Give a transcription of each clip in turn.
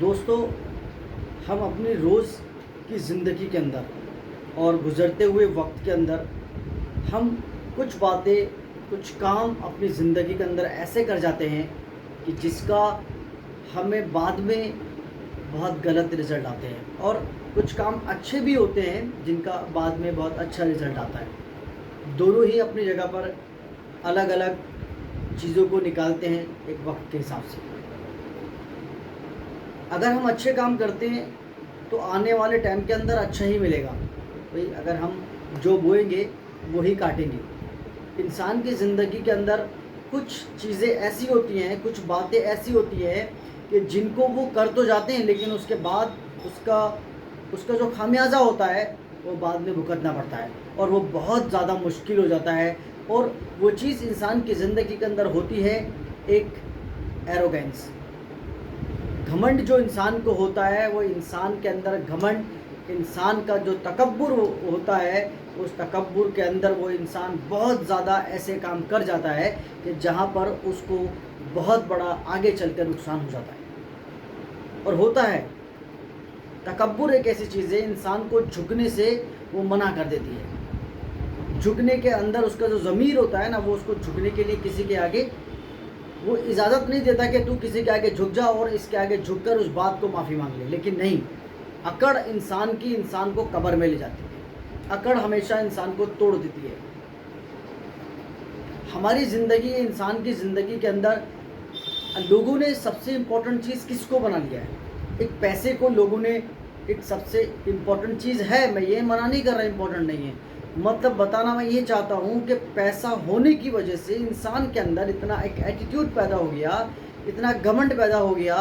दोस्तों, हम अपनी रोज़ की ज़िंदगी के अंदर और गुज़रते हुए वक्त के अंदर हम कुछ बातें, कुछ काम अपनी ज़िंदगी के अंदर ऐसे कर जाते हैं कि जिसका हमें बाद में बहुत गलत रिज़ल्ट आते हैं, और कुछ काम अच्छे भी होते हैं जिनका बाद में बहुत अच्छा रिज़ल्ट आता है। दोनों ही अपनी जगह पर अलग अलग चीज़ों को निकालते हैं एक वक्त के हिसाब से। अगर हम अच्छे काम करते हैं तो आने वाले टाइम के अंदर अच्छा ही मिलेगा। भाई, अगर हम जो बोएंगे वही काटेंगे। इंसान की ज़िंदगी के अंदर कुछ चीज़ें ऐसी होती हैं, कुछ बातें ऐसी होती हैं कि जिनको वो कर तो जाते हैं, लेकिन उसके बाद उसका उसका जो खामियाजा होता है वो बाद में भुगतना पड़ता है, और वो बहुत ज़्यादा मुश्किल हो जाता है। और वो चीज़ इंसान की ज़िंदगी के अंदर होती है एक एरोगेंस, घमंड। जो इंसान को होता है वो इंसान के अंदर घमंड, इंसान का जो तकब्बुर होता है, उस तकब्बुर के अंदर वो इंसान बहुत ज़्यादा ऐसे काम कर जाता है कि जहाँ पर उसको बहुत बड़ा आगे चलकर नुकसान हो जाता है। और होता है, तकब्बुर एक ऐसी चीज़ है, इंसान को झुकने से वो मना कर देती है। झुकने के अंदर उसका जो ज़मीर होता है ना, वो उसको झुकने के लिए किसी के आगे वो इजाज़त नहीं देता कि तू किसी के आगे झुक जा और इसके आगे झुककर उस बात को माफ़ी मांग ले। लेकिन नहीं, अकड़ इंसान को कब्र में ले जाती है। अकड़ हमेशा इंसान को तोड़ देती है। हमारी ज़िंदगी, इंसान की ज़िंदगी के अंदर लोगों ने सबसे इम्पोर्टेंट चीज़ किसको बना लिया है? एक पैसे को लोगों ने एक सबसे इम्पोर्टेंट चीज़ है। मैं ये मना नहीं कर रहा इम्पोर्टेंट नहीं है, मतलब बताना मैं ये चाहता हूँ कि पैसा होने की वजह से इंसान के अंदर इतना एक एटीट्यूड पैदा हो गया, इतना घमंड पैदा हो गया,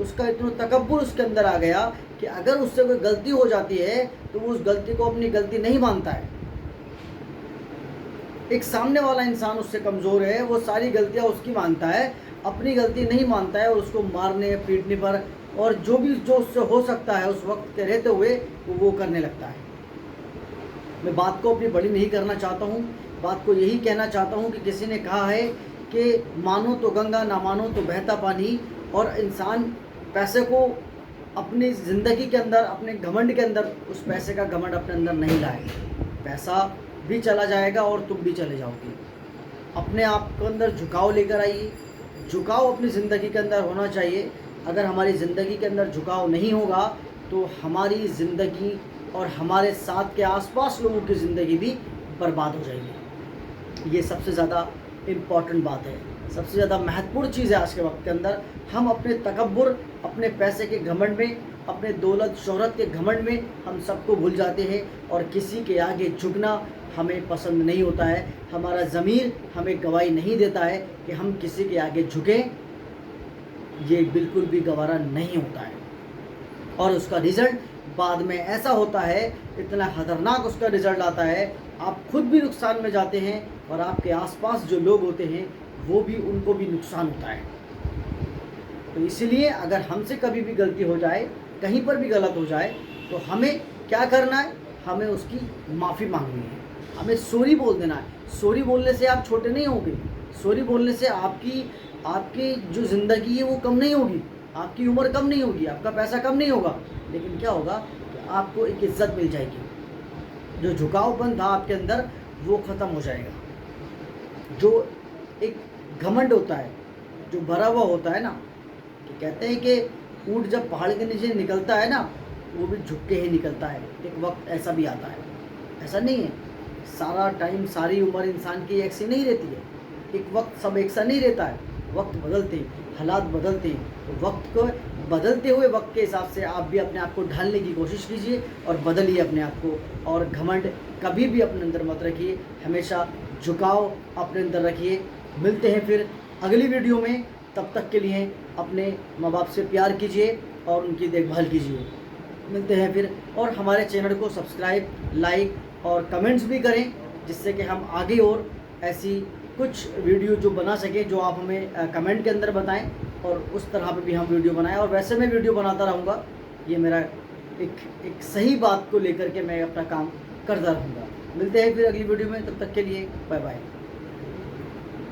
उसका इतना तकब्बुर उसके अंदर आ गया कि अगर उससे कोई गलती हो जाती है तो वो उस गलती को अपनी गलती नहीं मानता है। एक सामने वाला इंसान उससे कमज़ोर है, वो सारी गलतियाँ उसकी मानता है, अपनी गलती नहीं मानता है, और उसको मारने पीटने पर और जो उससे हो सकता है उस वक्त के रहते हुए वो करने लगता है। मैं बात को अपनी बड़ी नहीं करना चाहता हूँ, बात को यही कहना चाहता हूँ कि किसी ने कहा है कि मानो तो गंगा, ना मानो तो बहता पानी। और इंसान पैसे को अपनी ज़िंदगी के अंदर, अपने घमंड के अंदर, उस पैसे का घमंड अपने अंदर नहीं लाए। पैसा भी चला जाएगा और तुम भी चले जाओगे। अपने आप के अंदर झुकाव लेकर आइए। झुकाव अपनी ज़िंदगी के अंदर होना चाहिए। अगर हमारी ज़िंदगी के अंदर झुकाव नहीं होगा तो हमारी ज़िंदगी और हमारे साथ के आसपास लोगों की ज़िंदगी भी बर्बाद हो जाएगी। ये सबसे ज़्यादा इम्पॉर्टेंट बात है, सबसे ज़्यादा महत्वपूर्ण चीज़ है आज के वक्त के अंदर। हम अपने तकब्बुर, अपने पैसे के घमंड में, अपने दौलत शोहरत के घमंड में हम सबको भूल जाते हैं, और किसी के आगे झुकना हमें पसंद नहीं होता है। हमारा ज़मीर हमें गवाही नहीं देता है कि हम किसी के आगे झुकें। ये बिल्कुल भी गवारा नहीं होता है, और उसका रिज़ल्ट बाद में ऐसा होता है, इतना ख़तरनाक उसका रिज़ल्ट आता है, आप खुद भी नुकसान में जाते हैं और आपके आसपास जो लोग होते हैं वो भी, उनको भी नुकसान होता है। तो इसलिए अगर हमसे कभी भी गलती हो जाए, कहीं पर भी गलत हो जाए, तो हमें क्या करना है? हमें उसकी माफ़ी मांगनी है, हमें सॉरी बोल देना है। सॉरी बोलने से आप छोटे नहीं होंगे, सॉरी बोलने से आपकी जो ज़िंदगी है वो कम नहीं होगी, आपकी उम्र कम नहीं होगी, आपका पैसा कम नहीं होगा, लेकिन क्या होगा कि आपको एक इज़्ज़त मिल जाएगी। जो झुकावपन था आपके अंदर वो ख़त्म हो जाएगा। जो एक घमंड होता है, जो भरा हुआ होता है ना, कि कहते हैं कि ऊँट जब पहाड़ के नीचे निकलता है ना, वो भी झुक के ही निकलता है। एक वक्त ऐसा भी आता है, ऐसा नहीं है सारा टाइम, सारी उम्र इंसान की एक सी नहीं रहती है। एक वक्त सब एक सा नहीं रहता है, वक्त बदलते हैं, हालात बदलते हैं। तो वक्त को बदलते हुए वक्त के हिसाब से आप भी अपने आप को ढालने की कोशिश कीजिए और बदलिए अपने आप को। और घमंड कभी भी अपने अंदर मत रखिए, हमेशा झुकाव अपने अंदर रखिए। मिलते हैं फिर अगली वीडियो में, तब तक के लिए अपने माँ बाप से प्यार कीजिए और उनकी देखभाल कीजिए। मिलते हैं फिर, और हमारे चैनल को सब्सक्राइब, लाइक और कमेंट्स भी करें, जिससे कि हम आगे और ऐसी कुछ वीडियो जो बना सकें, जो आप हमें कमेंट के अंदर बताएं, और उस तरह पे भी हम वीडियो बनाएं। और वैसे मैं वीडियो बनाता रहूँगा, ये मेरा एक सही बात को लेकर के मैं अपना काम करता रहूँगा। मिलते हैं फिर अगली वीडियो में, तब तक के लिए बाय बाय।